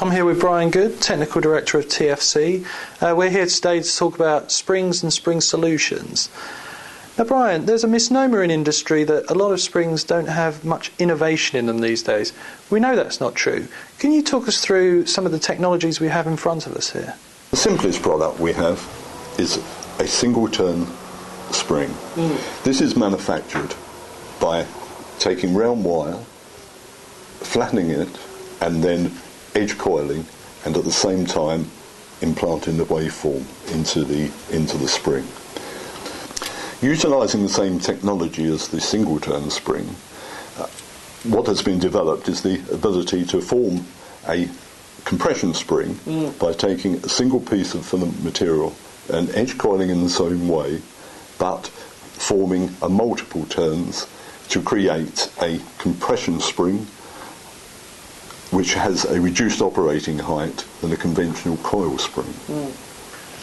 I'm here with Brian Goode, Technical Director of TFC. We're here today to talk about springs and spring solutions. Now Brian, there's a misnomer in industry that a lot of springs don't have much innovation in them these days. We know that's not true. Can you talk us through some of the technologies we have in front of us here? The simplest product we have is a single turn spring. This is manufactured by taking round wire, flattening it, and then edge coiling, and at the same time implanting the waveform into the spring. Utilising the same technology as the single turn spring, what has been developed is the ability to form a compression spring by taking a single piece of filament material and edge coiling in the same way, but forming a multiple turns to create a compression spring which has a reduced operating height than a conventional coil spring.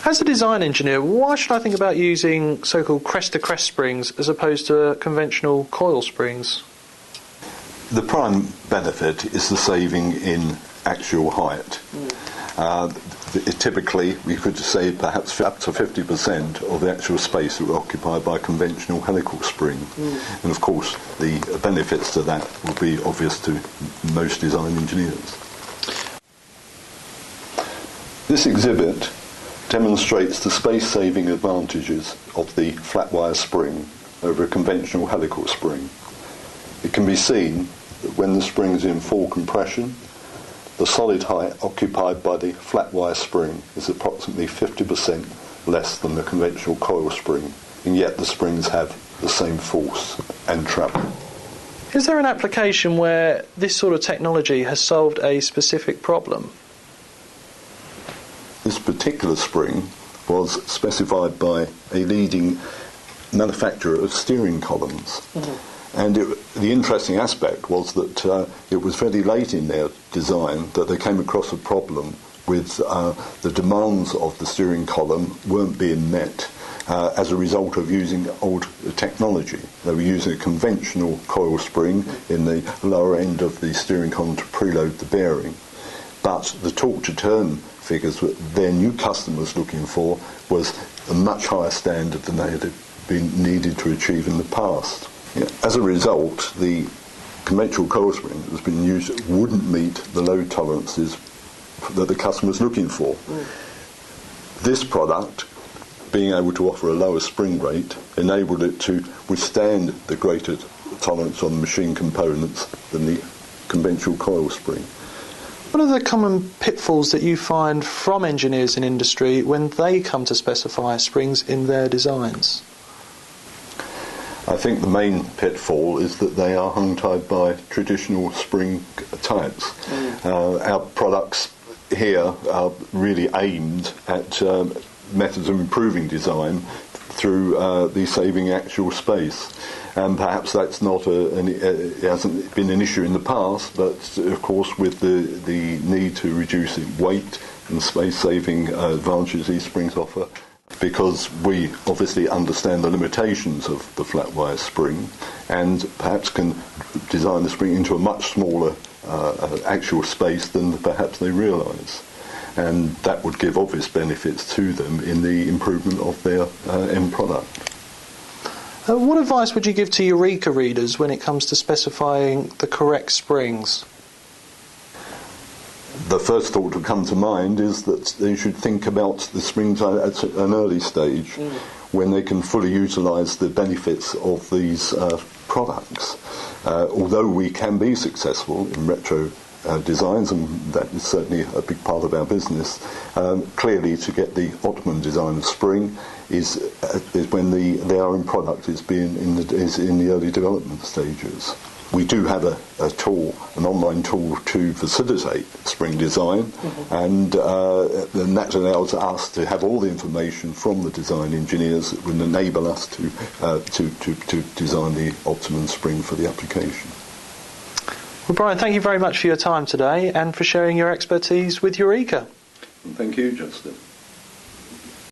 As a design engineer, why should I think about using so-called crest-to-crest springs as opposed to conventional coil springs? The prime benefit is the saving in actual height. Typically, we could say perhaps up to 50% of the actual space that were occupied by a conventional helical spring. And of course, the benefits to that will be obvious to most design engineers. This exhibit demonstrates the space-saving advantages of the flat wire spring over a conventional helical spring. It can be seen that when the spring is in full compression, the solid height occupied by the flat wire spring is approximately 50% less than the conventional coil spring, and yet the springs have the same force and travel. Is there an application where this sort of technology has solved a specific problem? This particular spring was specified by a leading manufacturer of steering columns. And the interesting aspect was that it was very late in their design that they came across a problem with the demands of the steering column weren't being met as a result of using old technology. They were using a conventional coil spring in the lower end of the steering column to preload the bearing. But the torque to turn figures that their new customers looking for was a much higher standard than they had been needed to achieve in the past. As a result, the conventional coil spring that was being used wouldn't meet the load tolerances that the customer was looking for. This product, being able to offer a lower spring rate, enabled it to withstand the greater tolerance on the machine components than the conventional coil spring. What are the common pitfalls that you find from engineers in industry when they come to specify springs in their designs? I think the main pitfall is that they are hung-tied by traditional spring types. Our products here are really aimed at methods of improving design through the saving actual space. And perhaps that's not it hasn't been an issue in the past, but of course with the need to reduce weight and space-saving advantages these springs offer, because we obviously understand the limitations of the flat wire spring and perhaps can design the spring into a much smaller actual space than perhaps they realise. And that would give obvious benefits to them in the improvement of their end product. What advice would you give to Eureka readers when it comes to specifying the correct springs? The first thought to come to mind is that they should think about the springs at an early stage when they can fully utilise the benefits of these products. Although we can be successful in retro designs, and that is certainly a big part of our business, clearly to get the optimum design of spring is when they are in product, is in the early development stages. We do have a tool, an online tool to facilitate spring design, and that allows us to have all the information from the design engineers that would enable us to design the optimum spring for the application. Well, Brian, thank you very much for your time today and for sharing your expertise with Eureka. Thank you, Justin.